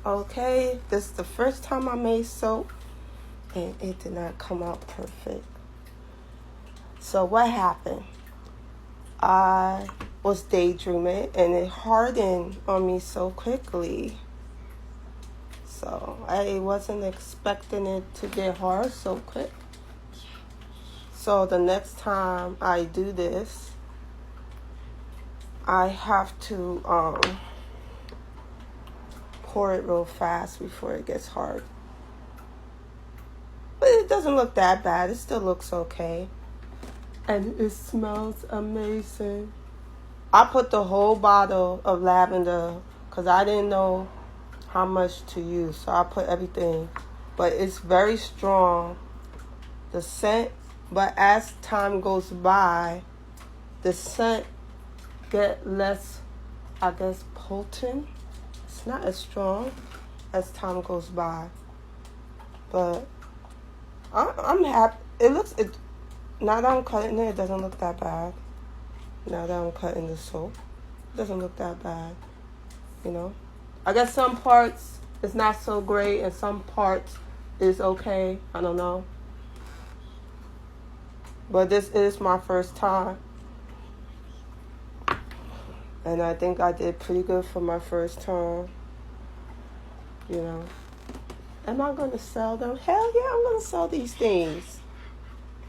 Okay, this is the first time I made soap, and it did not come out perfect. So what happened? I was daydreaming, and it hardened on me so quickly. So I wasn't expecting it to get hard so quick. So the next time I do this, I have to pour it real fast before it gets hard. But it doesn't look that bad. It still looks okay. And it smells amazing. I put the whole bottle of lavender because I didn't know how much to use. So I put everything. But it's very strong, the scent. But as time goes by, the scent get less, I guess, potent. It's not as strong as time goes by. But I'm happy. Now that I'm cutting it, it doesn't look that bad. Now that I'm cutting the soap, it doesn't look that bad. You know? I guess some parts it's not so great and some parts is okay. I don't know. But this is my first time. And I think I did pretty good for my first time. You know. Am I going to sell them? Hell yeah, I'm going to sell these things.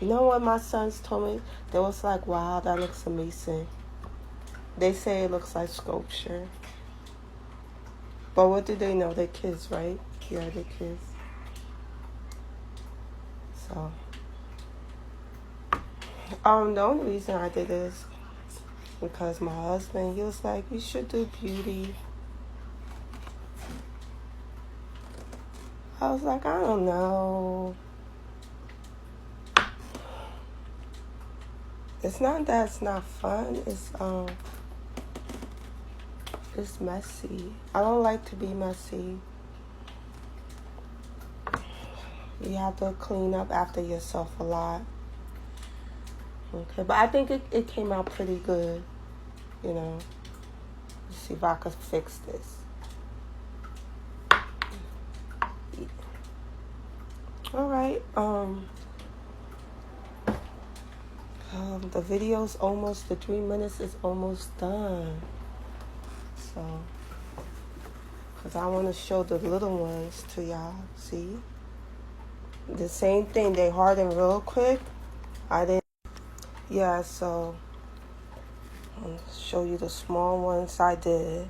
You know what my sons told me? They was like, wow, that looks amazing. They say it looks like sculpture. But what do they know? They're kids, right? Yeah, they're kids. So. The only reason I did this because my husband, he was like, you should do beauty. I was like, I don't know. It's not that it's not fun. It's messy. I don't like to be messy. You have to clean up after yourself a lot. Okay, but I think it came out pretty good. You know. Let's see if I could fix this. All right. The video's almost, the 3 minutes is almost done. So, because I want to show the little ones to y'all. See? The same thing. They harden real quick. Yeah, so I'll show you the small ones I did.